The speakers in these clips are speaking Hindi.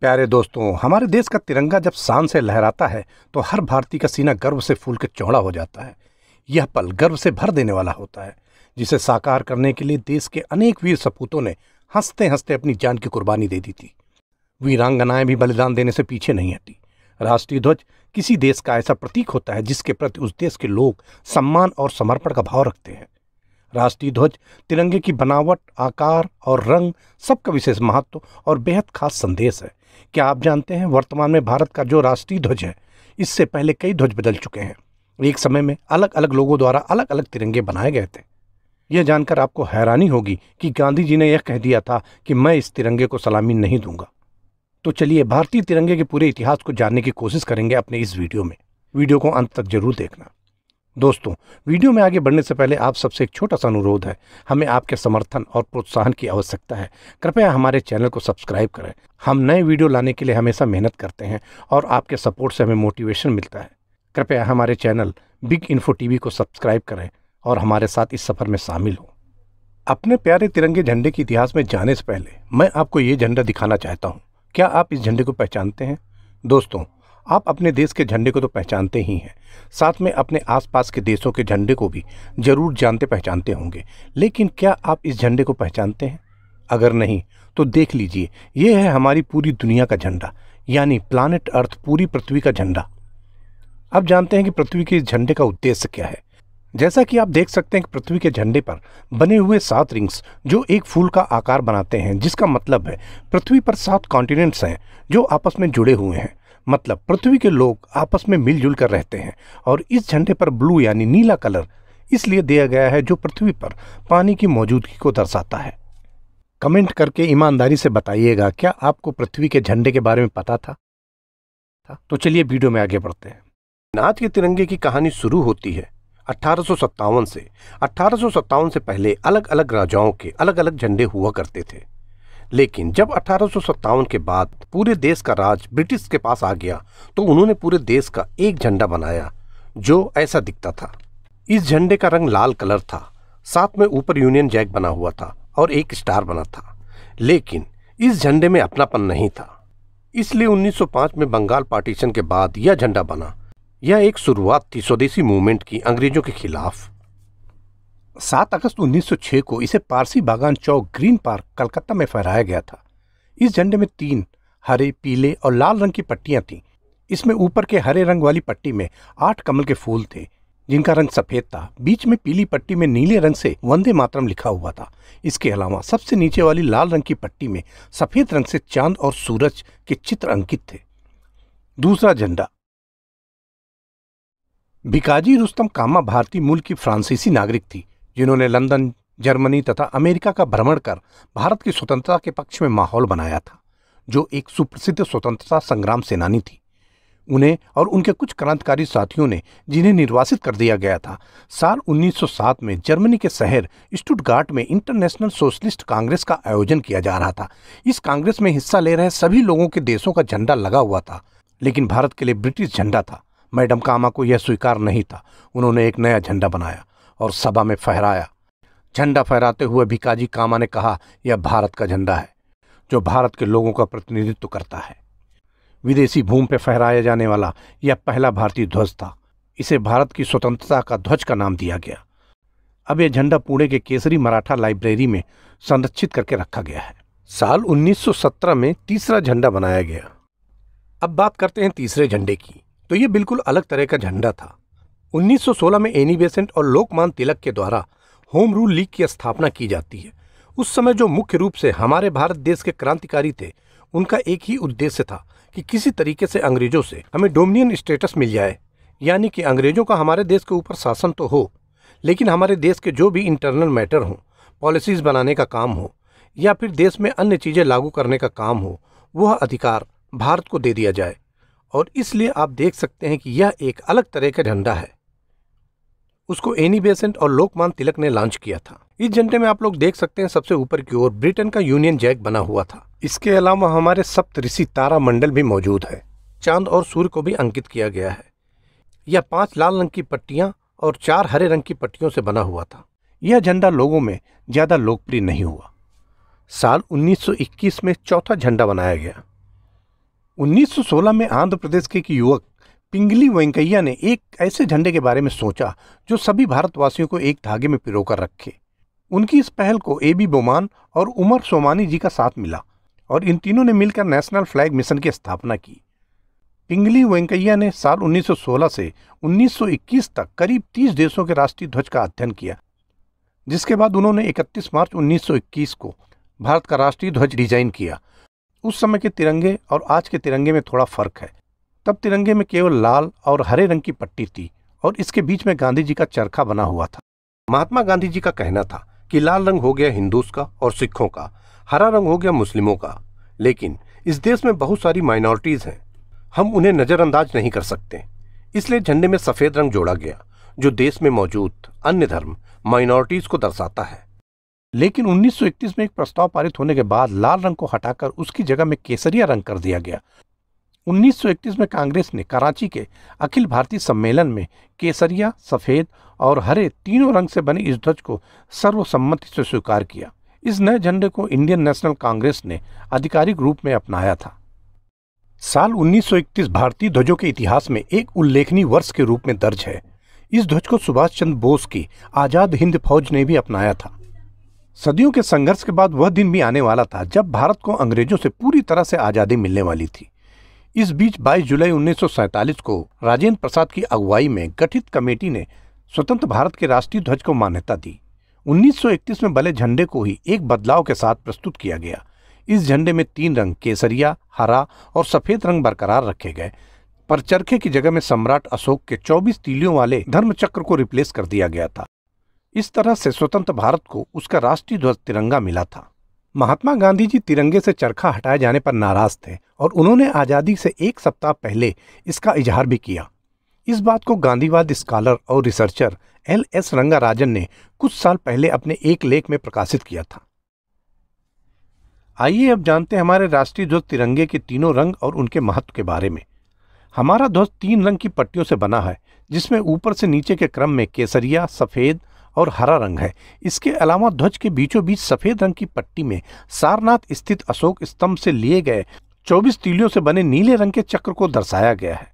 प्यारे दोस्तों, हमारे देश का तिरंगा जब शान से लहराता है तो हर भारतीय का सीना गर्व से फूल के चौड़ा हो जाता है। यह पल गर्व से भर देने वाला होता है, जिसे साकार करने के लिए देश के अनेक वीर सपूतों ने हंसते हंसते अपनी जान की कुर्बानी दे दी थी। वीरांगनाएं भी बलिदान देने से पीछे नहीं हटी। राष्ट्रीय ध्वज किसी देश का ऐसा प्रतीक होता है जिसके प्रति उस देश के लोग सम्मान और समर्पण का भाव रखते हैं। राष्ट्रीय ध्वज तिरंगे की बनावट, आकार और रंग सबका विशेष महत्व और बेहद खास संदेश है। क्या आप जानते हैं, वर्तमान में भारत का जो राष्ट्रीय ध्वज है, इससे पहले कई ध्वज बदल चुके हैं। एक समय में अलग अलग लोगों द्वारा अलग अलग तिरंगे बनाए गए थे। यह जानकर आपको हैरानी होगी कि गांधी जी ने यह कह दिया था कि मैं इस तिरंगे को सलामी नहीं दूंगा। तो चलिए भारतीय तिरंगे के पूरे इतिहास को जानने की कोशिश करेंगे अपने इस वीडियो में। वीडियो को अंत तक जरूर देखना। दोस्तों, वीडियो में आगे बढ़ने से पहले आप सबसे एक छोटा सा अनुरोध है। हमें आपके समर्थन और प्रोत्साहन की आवश्यकता है। कृपया हमारे चैनल को सब्सक्राइब करें। हम नए वीडियो लाने के लिए हमेशा मेहनत करते हैं और आपके सपोर्ट से हमें मोटिवेशन मिलता है। कृपया हमारे चैनल बिग इन्फो टीवी को सब्सक्राइब करें और हमारे साथ इस सफर में शामिल हों। अपने प्यारे तिरंगे झंडे के इतिहास में जाने से पहले मैं आपको ये झंडा दिखाना चाहता हूँ। क्या आप इस झंडे को पहचानते हैं? दोस्तों, आप अपने देश के झंडे को तो पहचानते ही हैं, साथ में अपने आसपास के देशों के झंडे को भी जरूर जानते पहचानते होंगे। लेकिन क्या आप इस झंडे को पहचानते हैं? अगर नहीं तो देख लीजिए, ये है हमारी पूरी दुनिया का झंडा, यानी प्लानेट अर्थ, पूरी पृथ्वी का झंडा। अब जानते हैं कि पृथ्वी के इस झंडे का उद्देश्य क्या है। जैसा कि आप देख सकते हैं कि पृथ्वी के झंडे पर बने हुए 7 रिंग्स जो एक फूल का आकार बनाते हैं, जिसका मतलब है पृथ्वी पर 7 कॉन्टिनेंट्स हैं जो आपस में जुड़े हुए हैं। मतलब पृथ्वी के लोग आपस में मिलजुल कर रहते हैं। और इस झंडे पर ब्लू यानी नीला कलर इसलिए दिया गया है जो पृथ्वी पर पानी की मौजूदगी को दर्शाता है। कमेंट करके ईमानदारी से बताइएगा, क्या आपको पृथ्वी के झंडे के बारे में पता था? तो चलिए वीडियो में आगे बढ़ते हैं। आज के तिरंगे की कहानी शुरू होती है 1857 से। 1857 से पहले अलग अलग राजाओं के अलग अलग झंडे हुआ करते थे। लेकिन जब 1857 के बाद पूरे देश का राज ब्रिटिश के पास आ गया तो उन्होंने पूरे देश का एक झंडा बनाया जो ऐसा दिखता था। इस झंडे का रंग लाल कलर था, साथ में ऊपर यूनियन जैक बना हुआ था और एक स्टार बना था। लेकिन इस झंडे में अपनापन नहीं था, इसलिए 1905 में बंगाल पार्टीशन के बाद यह झंडा बना। यह एक शुरुआत थी स्वदेशी मूवमेंट की अंग्रेजों के खिलाफ। 7 अगस्त 1906 को इसे पारसी बागान चौक, ग्रीन पार्क, कलकत्ता में फहराया गया था। इस झंडे में 3 हरे, पीले और लाल रंग की पट्टियां थीं। इसमें ऊपर के हरे रंग वाली पट्टी में 8 कमल के फूल थे जिनका रंग सफेद था। बीच में पीली पट्टी में नीले रंग से वंदे मातरम लिखा हुआ था। इसके अलावा सबसे नीचे वाली लाल रंग की पट्टी में सफेद रंग से चांद और सूरज के चित्र अंकित थे। दूसरा झंडा। भिकाजी रुस्तम कामा भारतीय मूल की फ्रांसीसी नागरिक थी जिन्होंने लंदन, जर्मनी तथा अमेरिका का भ्रमण कर भारत की स्वतंत्रता के पक्ष में माहौल बनाया था। जो एक सुप्रसिद्ध स्वतंत्रता संग्राम सेनानी थी। उन्हें और उनके कुछ क्रांतिकारी साथियों ने, जिन्हें निर्वासित कर दिया गया था, साल 1907 में जर्मनी के शहर स्टुटगार्ट में इंटरनेशनल सोशलिस्ट कांग्रेस का आयोजन किया जा रहा था। इस कांग्रेस में हिस्सा ले रहे सभी लोगों के देशों का झंडा लगा हुआ था, लेकिन भारत के लिए ब्रिटिश झंडा था। मैडम कामा को यह स्वीकार नहीं था। उन्होंने एक नया झंडा बनाया और सभा में फहराया। झंडा फहराते हुए भिकाजी कामा ने कहा, यह भारत का झंडा है जो भारत के लोगों का प्रतिनिधित्व करता है। विदेशी भूमि पर फहराया जाने वाला यह पहला भारतीय ध्वज था। इसे भारत की स्वतंत्रता का ध्वज का नाम दिया गया। अब यह झंडा पुणे के केसरी मराठा लाइब्रेरी में संरक्षित करके रखा गया है। साल 1917 में तीसरा झंडा बनाया गया। अब बात करते हैं तीसरे झंडे की। तो ये बिल्कुल अलग तरह का झंडा था। 1916 में एनी बेसेंट और लोकमान्य तिलक के द्वारा होम रूल लीग की स्थापना की जाती है। उस समय जो मुख्य रूप से हमारे भारत देश के क्रांतिकारी थे, उनका एक ही उद्देश्य था कि किसी तरीके से अंग्रेजों से हमें डोमिनियन स्टेटस मिल जाए, यानी कि अंग्रेजों का हमारे देश के ऊपर शासन तो हो, लेकिन हमारे देश के जो भी इंटरनल मैटर हों, पॉलिसीज बनाने का काम हो या फिर देश में अन्य चीज़ें लागू करने का काम हो, वह अधिकार भारत को दे दिया जाए। और इसलिए आप देख सकते हैं कि यह एक अलग तरह का झंडा है। उसको एनी बेसेंट और लोकमान्य तिलक ने लॉन्च किया था। इस झंडे में आप लोग देख सकते हैं सबसे ऊपर की ओर ब्रिटेन का यूनियन जैक बना हुआ था। इसके अलावा हमारे सप्तऋषि तारा मंडल भी मौजूद है। चांद और सूर्य को भी अंकित किया गया है। यह 5 लाल रंग की पट्टियां और 4 हरे रंग की पट्टियों से बना हुआ था। यह झंडा लोगों में ज्यादा लोकप्रिय नहीं हुआ। साल 1921 में चौथा झंडा बनाया गया। 1916 में आंध्र प्रदेश के एक युवक पिंगली वेंकैया ने एक ऐसे झंडे के बारे में सोचा जो सभी भारतवासियों को एक धागे में पिरोकर रखे। उनकी इस पहल को ए.बी. बोमान और उमर सोमानी जी का साथ मिला और इन तीनों ने मिलकर नेशनल फ्लैग मिशन की स्थापना की। पिंगली वेंकैया ने साल 1916 से 1921 तक करीब 30 देशों के राष्ट्रीय ध्वज का अध्ययन किया, जिसके बाद उन्होंने 31 मार्च 1921 को भारत का राष्ट्रीय ध्वज डिजाइन किया। उस समय के तिरंगे और आज के तिरंगे में थोड़ा फर्क है। तब तिरंगे में केवल लाल और हरे रंग की पट्टी थी और इसके बीच में गांधी जी का चरखा बना हुआ था। महात्मा गांधी जी का कहना था कि लाल रंग हो गया हिंदूज का और सिखों का, हरा रंग हो गया मुस्लिमों का, लेकिन इस देश में बहुत सारी माइनॉरिटीज हैं, हम उन्हें नजरअंदाज नहीं कर सकते। इसलिए झंडे में सफेद रंग जोड़ा गया जो देश में मौजूद अन्य धर्म माइनॉरिटीज को दर्शाता है। लेकिन 1931 में एक प्रस्ताव पारित होने के बाद लाल रंग को हटाकर उसकी जगह में केसरिया रंग कर दिया गया। 1931 में कांग्रेस ने कराची के अखिल भारतीय सम्मेलन में केसरिया, सफेद और हरे तीनों रंग से बने इस ध्वज को सर्वसम्मति से स्वीकार किया। इस नए झंडे को इंडियन नेशनल कांग्रेस ने आधिकारिक रूप में अपनाया था। साल 1931 भारतीय ध्वजों के इतिहास में एक उल्लेखनीय वर्ष के रूप में दर्ज है। इस ध्वज को सुभाष चंद्र बोस की आजाद हिंद फौज ने भी अपनाया था। सदियों के संघर्ष के बाद वह दिन भी आने वाला था जब भारत को अंग्रेजों से पूरी तरह से आजादी मिलने वाली थी। इस बीच 22 जुलाई 1947 को राजेंद्र प्रसाद की अगुवाई में गठित कमेटी ने स्वतंत्र भारत के राष्ट्रीय ध्वज को मान्यता दी। 1931 में बने झंडे को ही एक बदलाव के साथ प्रस्तुत किया गया। इस झंडे में 3 रंग केसरिया, हरा और सफेद रंग बरकरार रखे गए, पर चरखे की जगह में सम्राट अशोक के 24 तीलियों वाले धर्मचक्र को रिप्लेस कर दिया गया था। इस तरह से स्वतंत्र भारत को उसका राष्ट्रीय ध्वज तिरंगा मिला था। महात्मा गांधी जी तिरंगे से चरखा हटाए जाने पर नाराज थे और उन्होंने आजादी से एक सप्ताह पहले इसका इजहार भी किया। इस बात को गांधीवाद स्कॉलर और रिसर्चर L.S. रंगाराजन ने कुछ साल पहले अपने एक लेख में प्रकाशित किया था। आइए अब जानते हैं हमारे राष्ट्रीय ध्वज तिरंगे के तीनों रंग और उनके महत्व के बारे में। हमारा ध्वज 3 रंग की पट्टियों से बना है, जिसमें ऊपर से नीचे के क्रम में केसरिया, सफेद और हरा रंग है। इसके अलावा ध्वज के बीचों बीच सफेद रंग की पट्टी में सारनाथ स्थित अशोक स्तंभ से लिए गए 24 तीलियों से बने नीले रंग के चक्र को दर्शाया गया है।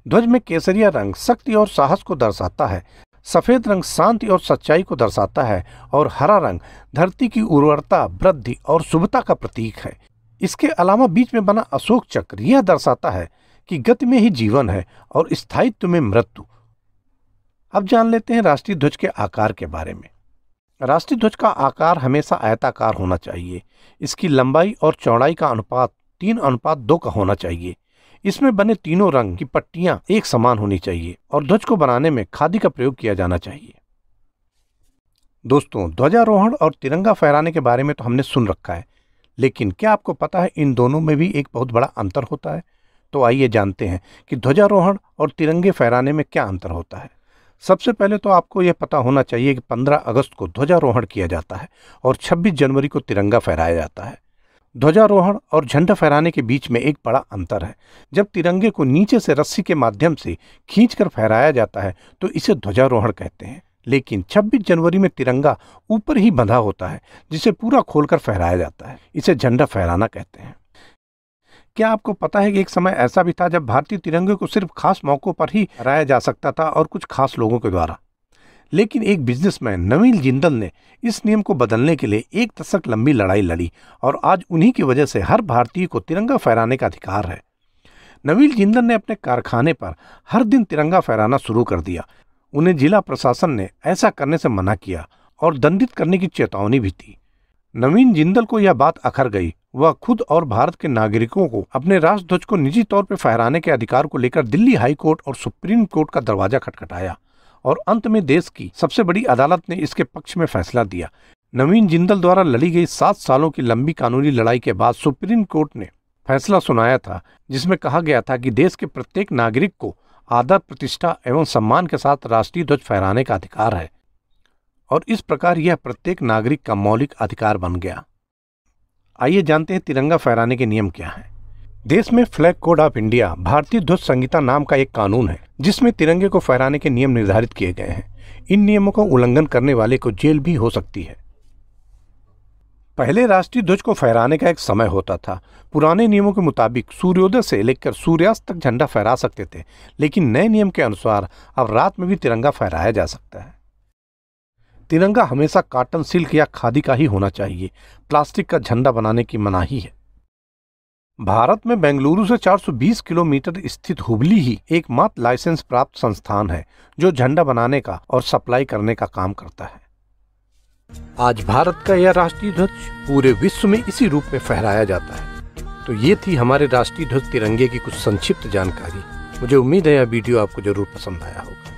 ध्वज में केसरिया रंग शक्ति और साहस को दर्शाता है, सफेद रंग शांति और सच्चाई को दर्शाता है और हरा रंग धरती की उर्वरता, वृद्धि और शुभता का प्रतीक है। इसके अलावा बीच में बना अशोक चक्र यह दर्शाता है कि गति में ही जीवन है और स्थायित्व में मृत्यु। अब जान लेते हैं राष्ट्रीय ध्वज के आकार के बारे में। राष्ट्रीय ध्वज का आकार हमेशा आयताकार होना चाहिए। इसकी लंबाई और चौड़ाई का अनुपात 3:2 का होना चाहिए। इसमें बने तीनों रंग की पट्टियां एक समान होनी चाहिए और ध्वज को बनाने में खादी का प्रयोग किया जाना चाहिए। दोस्तों, ध्वजारोहण और तिरंगा फहराने के बारे में तो हमने सुन रखा है, लेकिन क्या आपको पता है इन दोनों में भी एक बहुत बड़ा अंतर होता है? तो आइए जानते हैं कि ध्वजारोहण और तिरंगे फहराने में क्या अंतर होता है। सबसे पहले तो आपको यह पता होना चाहिए कि 15 अगस्त को ध्वजारोहण किया जाता है और 26 जनवरी को तिरंगा फहराया जाता है। ध्वजारोहण और झंडा फहराने के बीच में एक बड़ा अंतर है। जब तिरंगे को नीचे से रस्सी के माध्यम से खींचकर फहराया जाता है तो इसे ध्वजारोहण कहते हैं, लेकिन 26 जनवरी में तिरंगा ऊपर ही बंधा होता है जिसे पूरा खोलकर फहराया जाता है। इसे झंडा फहराना कहते हैं। क्या आपको पता है कि एक समय ऐसा भी था जब भारतीय तिरंगे को सिर्फ खास मौकों पर ही फहराया जा सकता था और कुछ खास लोगों के द्वारा? लेकिन एक बिजनेसमैन नवीन जिंदल ने इस नियम को बदलने के लिए 1 दशक लंबी लड़ाई लड़ी और आज उन्हीं की वजह से हर भारतीय को तिरंगा फहराने का अधिकार है। नवीन जिंदल ने अपने कारखाने पर हर दिन तिरंगा फहराना शुरू कर दिया। उन्हें जिला प्रशासन ने ऐसा करने से मना किया और दंडित करने की चेतावनी भी थी। नवीन जिंदल को यह बात अखर गई। वह खुद और भारत के नागरिकों को अपने राष्ट्र ध्वज को निजी तौर पर फहराने के अधिकार को लेकर दिल्ली हाई कोर्ट और सुप्रीम कोर्ट का दरवाजा खटखटाया और अंत में देश की सबसे बड़ी अदालत ने इसके पक्ष में फैसला दिया। नवीन जिंदल द्वारा लड़ी गई 7 सालों की लंबी कानूनी लड़ाई के बाद सुप्रीम कोर्ट ने फैसला सुनाया था, जिसमें कहा गया था कि देश के प्रत्येक नागरिक को आदर, प्रतिष्ठा एवं सम्मान के साथ राष्ट्रीय ध्वज फहराने का अधिकार है और इस प्रकार यह प्रत्येक नागरिक का मौलिक अधिकार बन गया। आइए जानते हैं तिरंगा फहराने के नियम क्या हैं। देश में फ्लैग कोड ऑफ इंडिया भारतीय ध्वज संहिता नाम का एक कानून है जिसमें तिरंगे को फहराने के नियम निर्धारित किए गए हैं। इन नियमों का उल्लंघन करने वाले को जेल भी हो सकती है। पहले राष्ट्रीय ध्वज को फहराने का एक समय होता था। पुराने नियमों के मुताबिक सूर्योदय से लेकर सूर्यास्त तक झंडा फहरा सकते थे, लेकिन नए नियम के अनुसार अब रात में भी तिरंगा फहराया जा सकता है। तिरंगा हमेशा कॉटन, सिल्क या खादी का ही होना चाहिए। प्लास्टिक का झंडा बनाने की मनाही है। भारत में बेंगलुरु से 420 किलोमीटर स्थित हुबली ही एकमात्र लाइसेंस प्राप्त संस्थान है जो झंडा बनाने का और सप्लाई करने का काम करता है। आज भारत का यह राष्ट्रीय ध्वज पूरे विश्व में इसी रूप में फहराया जाता है। तो ये थी हमारे राष्ट्रीय ध्वज तिरंगे की कुछ संक्षिप्त जानकारी। मुझे उम्मीद है यह वीडियो आपको जरूर पसंद आया होगा।